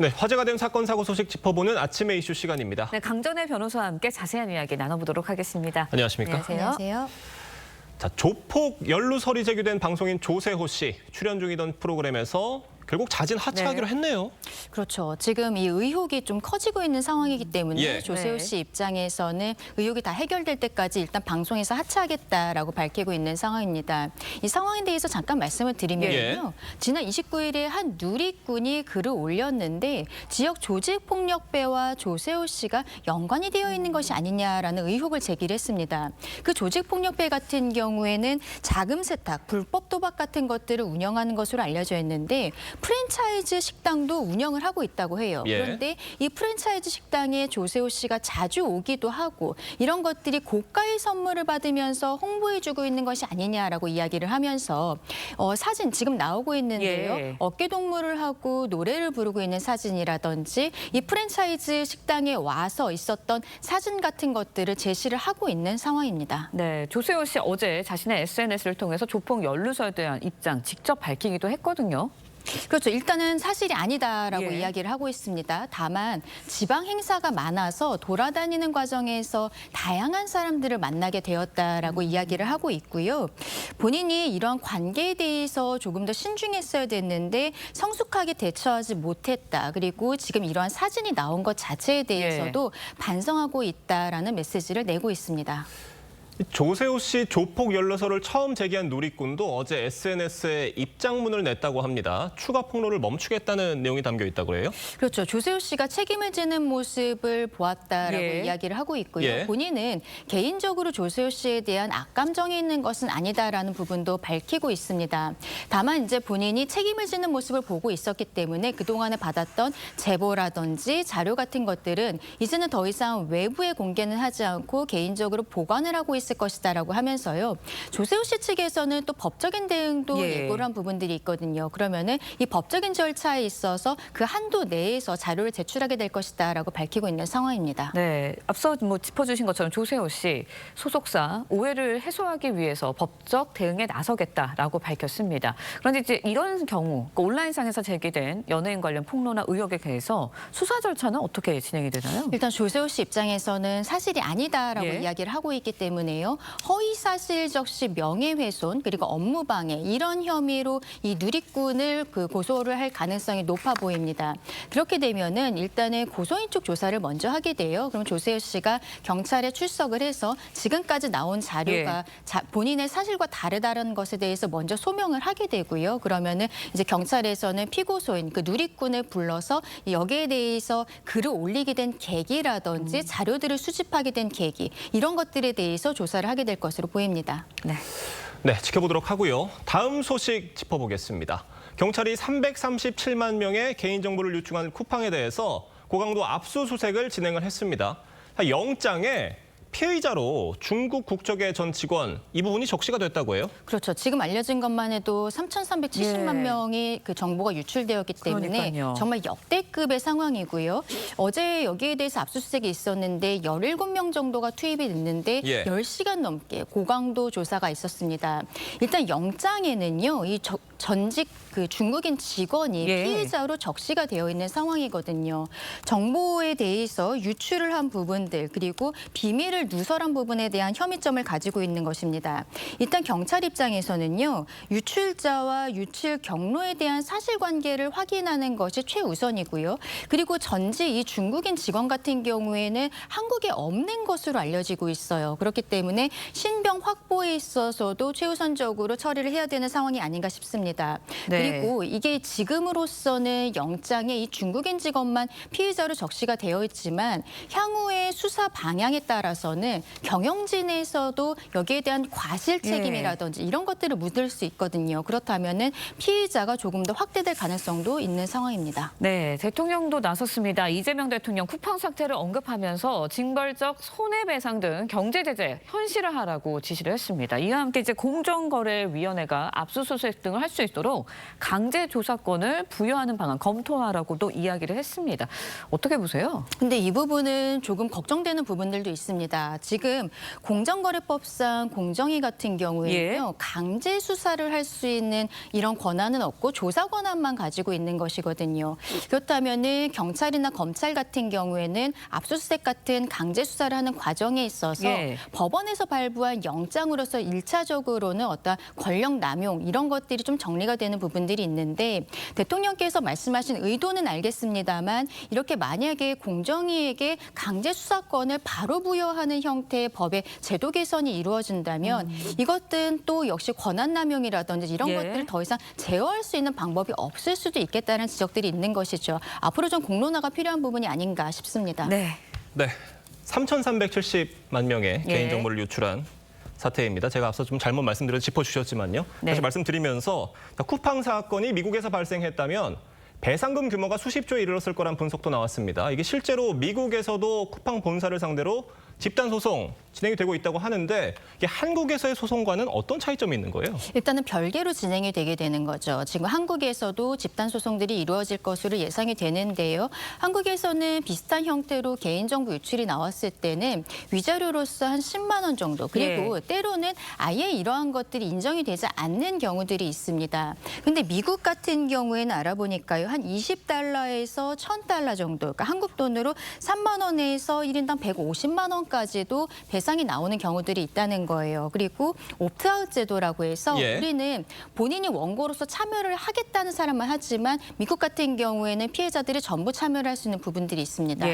네, 화제가 된 사건 사고 소식 짚어보는 아침의 이슈 시간입니다. 네, 강전의 변호사와 함께 자세한 이야기 나눠보도록 하겠습니다. 안녕하십니까? 안녕하세요. 자, 조폭 연루설이 제기된 방송인 조세호 씨 출연 중이던 프로그램에서 결국 자진 하차하기로 했네요. 그렇죠. 지금 이 의혹이 좀 커지고 있는 상황이기 때문에 예. 조세호 씨 입장에서는 의혹이 다 해결될 때까지 일단 방송에서 하차하겠다라고 밝히고 있는 상황입니다. 이 상황에 대해서 잠깐 말씀을 드리면요. 예. 지난 29일에 한 누리꾼이 글을 올렸는데 지역 조직폭력배와 조세호 씨가 연관이 되어 있는 것이 아니냐라는 의혹을 제기를 했습니다. 그 조직폭력배 같은 경우에는 자금 세탁, 불법 도박 같은 것들을 운영하는 것으로 알려져 있는데 프랜차이즈 식당도 운영을 하고 있다고 해요. 예. 그런데 이 프랜차이즈 식당에 조세호 씨가 자주 오기도 하고 이런 것들이 고가의 선물을 받으면서 홍보해주고 있는 것이 아니냐라고 이야기를 하면서 사진 지금 나오고 있는데요. 예. 어깨동무를 하고 노래를 부르고 있는 사진이라든지 이 프랜차이즈 식당에 와서 있었던 사진 같은 것들을 제시를 하고 있는 상황입니다. 네, 조세호 씨 어제 자신의 SNS를 통해서 조폭 연루설에 대한 입장 직접 밝히기도 했거든요. 그렇죠. 일단은 사실이 아니다라고 예. 이야기를 하고 있습니다. 다만 지방 행사가 많아서 돌아다니는 과정에서 다양한 사람들을 만나게 되었다라고 이야기를 하고 있고요. 본인이 이런 관계에 대해서 조금 더 신중했어야 됐는데 성숙하게 대처하지 못했다. 그리고 지금 이러한 사진이 나온 것 자체에 대해서도 반성하고 있다라는 메시지를 내고 있습니다. 조세호 씨 조폭 연루설을 처음 제기한 누리꾼도 어제 SNS에 입장문을 냈다고 합니다. 추가 폭로를 멈추겠다는 내용이 담겨 있다고 해요. 그렇죠. 조세호 씨가 책임을 지는 모습을 보았다라고 예. 이야기를 하고 있고요. 예. 본인은 개인적으로 조세호 씨에 대한 악감정이 있는 것은 아니다라는 부분도 밝히고 있습니다. 다만 이제 본인이 책임을 지는 모습을 보고 있었기 때문에 그동안에 받았던 제보라든지 자료 같은 것들은 이제는 더 이상 외부에 공개는 하지 않고 개인적으로 보관을 하고 있을 것이다라고 하면서요. 조세호 씨 측에서는 또 법적인 대응도 예. 예고를 한 부분들이 있거든요. 그러면은 이 법적인 절차에 있어서 그 한도 내에서 자료를 제출하게 될 것이다라고 밝히고 있는 상황입니다. 네, 앞서 짚어주신 것처럼 조세호 씨 소속사 오해를 해소하기 위해서 법적 대응에 나서겠다라고 밝혔습니다. 그런데 이제 이런 경우 그러니까 온라인상에서 제기된 연예인 관련 폭로나 의혹에 대해서 수사 절차는 어떻게 진행이 되나요? 일단 조세호 씨 입장에서는 사실이 아니다라고 예. 이야기를 하고 있기 때문에요. 허위사실 적시 명예훼손 그리고 업무방해 이런 혐의로 이 누리꾼을 고소를 할 가능성이 높아 보입니다. 그렇게 되면은 일단은 고소인 쪽 조사를 먼저 하게 돼요. 그럼 조세호 씨가 경찰에 출석을 해서 지금까지 나온 자료가 본인의 사실과 다르다는 것에 대해서 먼저 소명을 하게 되고요. 그러면은 이제 경찰에서는 피고소인 그 누리꾼을 불러서 여기에 대해서 글을 올리게 된 계기라든지 자료들을 수집하게 된 계기 이런 것들에 대해서 조사를 하게 될 것으로 보입니다. 네, 지켜보도록 하고요. 다음 소식 짚어보겠습니다. 경찰이 337만 명의 개인정보를 유출한 쿠팡에 대해서 고강도 압수수색을 진행을 했습니다. 영장에 피의자로 중국 국적의 전 직원 이 부분이 적시가 됐다고 해요? 그렇죠. 지금 알려진 것만 해도 3,370만 예. 명의 그 정보가 유출되었기 때문에 그러니까요. 정말 역대급의 상황이고요. 어제 여기에 대해서 압수수색이 있었는데 17명 정도가 투입이 됐는데 예. 10시간 넘게 고강도 조사가 있었습니다. 일단 영장에는요. 이 전직 그 중국인 직원이 예. 피의자로 적시가 되어 있는 상황이거든요. 정보에 대해서 유출을 한 부분들 그리고 비밀을 누설한 부분에 대한 혐의점을 가지고 있는 것입니다. 일단 경찰 입장에서는요. 유출자와 유출 경로에 대한 사실관계를 확인하는 것이 최우선이고요. 그리고 전직 이 중국인 직원 같은 경우에는 한국에 없는 것으로 알려지고 있어요. 그렇기 때문에 신병 확보에 있어서도 최우선적으로 처리를 해야 되는 상황이 아닌가 싶습니다. 네. 그리고 이게 지금으로서는 영장에 이 중국인 직원만 피의자로 적시가 되어 있지만 향후의 수사 방향에 따라서는 경영진에서도 여기에 대한 과실 책임이라든지 이런 것들을 묻을 수 있거든요. 그렇다면은 피의자가 조금 더 확대될 가능성도 있는 상황입니다. 네, 대통령도 나섰습니다. 이재명 대통령 쿠팡 사태를 언급하면서 징벌적 손해배상 등 경제 제재 현실화하라고 지시를 했습니다. 이와 함께 이제 공정거래위원회가 압수수색 등을 할 수 있도록 강제 조사권을 부여하는 방안 검토하라고도 이야기를 했습니다. 어떻게 보세요? 근데 이 부분은 조금 걱정되는 부분들도 있습니다. 있습니다. 지금 공정거래법상 공정위 같은 경우에는요. 강제 수사를 할 수 있는 이런 권한은 없고 조사 권한만 가지고 있는 것이거든요. 그렇다면은 경찰이나 검찰 같은 경우에는 압수수색 같은 강제 수사를 하는 과정에 있어서 법원에서 발부한 영장으로서 1차적으로는 어떤 권력 남용 이런 것들이 좀 정리가 되는 부분들이 있는데 대통령께서 말씀하신 의도는 알겠습니다만 이렇게 만약에 공정위에게 강제 수사권을 바로 부여하는 형태의 법의 제도 개선이 이루어진다면 이것은 또 역시 권한 남용이라든지 이런 것들을 더 이상 제어할 수 있는 방법이 없을 수도 있겠다는 지적들이 있는 것이죠. 앞으로 좀 공론화가 필요한 부분이 아닌가 싶습니다. 네. 3,370만 명의 개인정보를 유출한 사태입니다. 제가 앞서 좀 잘못 말씀드려 짚어주셨지만요. 다시 말씀드리면서 쿠팡 사건이 미국에서 발생했다면 배상금 규모가 수십조에 이르렀을 거란 분석도 나왔습니다. 이게 실제로 미국에서도 쿠팡 본사를 상대로 집단 소송 진행이 되고 있다고 하는데 이게 한국에서의 소송과는 어떤 차이점이 있는 거예요? 일단은 별개로 진행이 되게 되는 거죠. 지금 한국에서도 집단 소송들이 이루어질 것으로 예상이 되는데요. 한국에서는 비슷한 형태로 개인정보 유출이 나왔을 때는 위자료로서 한 10만 원 정도 그리고 때로는 아예 이러한 것들이 인정이 되지 않는 경우들이 있습니다. 근데 미국 같은 경우에는 알아보니까요. 한 20달러에서 1,000달러 정도, 그러니까 한국 돈으로 3만 원에서 1인당 150만 원까지도 배상이 나오는 경우들이 있다는 거예요. 그리고 옵트아웃 제도라고 해서 우리는 본인이 원고로서 참여를 하겠다는 사람만 하지만 미국 같은 경우에는 피해자들이 전부 참여를 할 수 있는 부분들이 있습니다.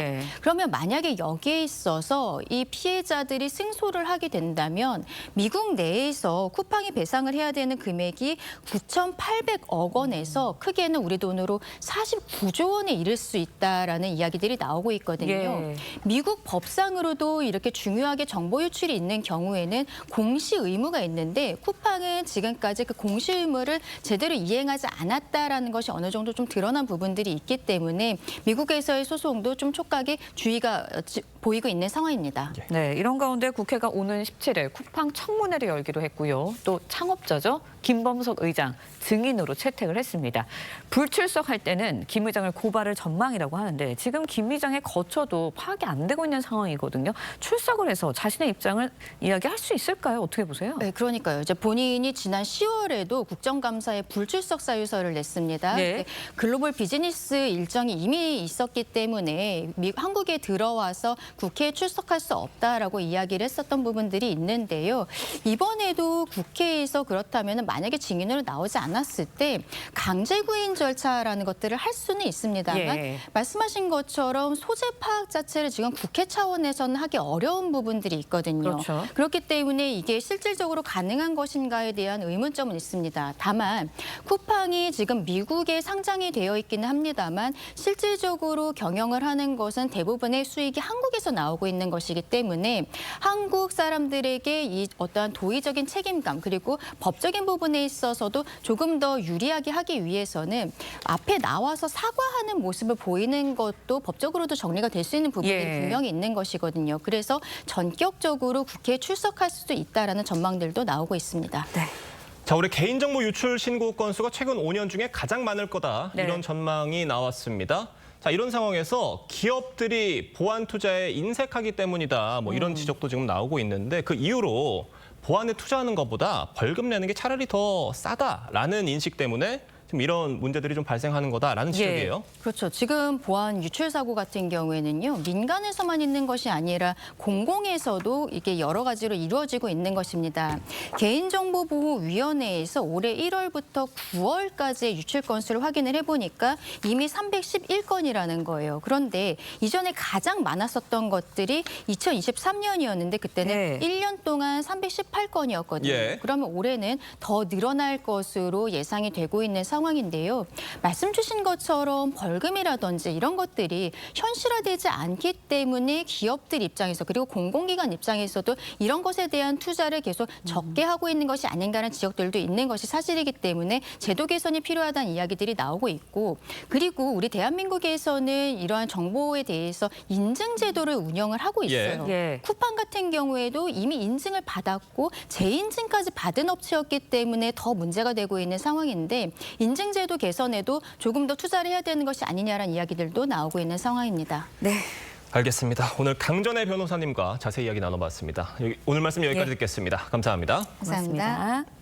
그러면 만약에 여기에 있어서 이 피해자들이 승소를 하게 된다면 미국 내에서 쿠팡이 배상을 해야 되는 금액이 9,800억 원에서 크게는 우리 돈으로 49조 원에 이를 수 있다라는 이야기들이 나오고 있거든요. 미국 법상으로도 이렇게 중요하게 정보 유출이 있는 경우에는 공시 의무가 있는데 쿠팡은 지금까지 그 공시 의무를 제대로 이행하지 않았다라는 것이 어느 정도 좀 드러난 부분들이 있기 때문에 미국에서의 소송도 좀 촉각에 주의가 보이고 있는 상황입니다. 네, 이런 가운데 국회가 오는 17일 쿠팡 청문회를 열기로 했고요. 또 창업자죠. 김범석 의장 증인으로 채택을 했습니다. 불출석할 때는 김 의장을 고발할 전망이라고 하는데 지금 김 의장의 거처도 파악이 안 되고 있는 상황이거든요. 출석을 해서 자신의 입장을 이야기할 수 있을까요? 어떻게 보세요? 네, 그러니까요. 이제 본인이 지난 10월에도 국정감사에 불출석 사유서를 냈습니다. 글로벌 비즈니스 일정이 이미 있었기 때문에 한국에 들어와서 국회에 출석할 수 없다라고 이야기를 했었던 부분들이 있는데요. 이번에도 국회에서 그렇다면 만약에 증인으로 나오지 않았을 때 강제 구인 절차라는 것들을 할 수는 있습니다만 말씀하신 것처럼 소재 파악 자체를 지금 국회 차원에서는 하기 어려운 부분들이 있거든요. 그렇기 때문에 이게 실질적으로 가능한 것인가에 대한 의문점은 있습니다. 다만 쿠팡이 지금 미국에 상장이 되어 있기는 합니다만 실질적으로 경영을 하는 것은 대부분의 수익이 한국에서 나오고 있는 것이기 때문에 한국 사람들에게 이 어떠한 도의적인 책임감 그리고 법적인 부분에 있어서도 조금 더 유리하게 하기 위해서는 앞에 나와서 사과하는 모습을 보이는 것도 법적으로도 정리가 될 수 있는 부분들이 분명히 있는 것이거든요. 그래서 전격적으로 국회에 출석할 수도 있다라는 전망들도 나오고 있습니다. 자, 올해 개인정보 유출 신고 건수가 최근 5년 중에 가장 많을 거다. 이런 전망이 나왔습니다. 자, 이런 상황에서 기업들이 보안 투자에 인색하기 때문이다. 뭐 이런 지적도 지금 나오고 있는데 그 이유로 보안에 투자하는 것보다 벌금 내는 게 차라리 더 싸다라는 인식 때문에 지금 이런 문제들이 좀 발생하는 거다라는 지적이에요. 그렇죠. 지금 보안 유출 사고 같은 경우에는요. 민간에서만 있는 것이 아니라 공공에서도 이게 여러 가지로 이루어지고 있는 것입니다. 개인정보보호위원회에서 올해 1월부터 9월까지의 유출 건수를 확인을 해보니까 이미 311건이라는 거예요. 그런데 이전에 가장 많았었던 것들이 2023년이었는데 그때는 1년 동안 318건이었거든요. 그러면 올해는 더 늘어날 것으로 예상이 되고 있는 상황인데요. 말씀 주신 것처럼 벌금이라든지 이런 것들이 현실화되지 않기 때문에 기업들 입장에서 그리고 공공기관 입장에서도 이런 것에 대한 투자를 계속 적게 하고 있는 것이 아닌가라는 지적들도 있는 것이 사실이기 때문에 제도 개선이 필요하다는 이야기들이 나오고 있고 그리고 우리 대한민국에서는 이러한 정보에 대해서 인증 제도를 운영을 하고 있어요. 쿠팡 같은 경우에도 이미 인증을 받았고 재인증까지 받은 업체였기 때문에 더 문제가 되고 있는 상황인데 인증제도 개선에도 조금 더 투자를 해야 되는 것이 아니냐라는 이야기들도 나오고 있는 상황입니다. 알겠습니다. 오늘 강전의 변호사님과 자세히 이야기 나눠봤습니다. 오늘 말씀 여기까지 듣겠습니다. 감사합니다. 감사합니다. 고맙습니다.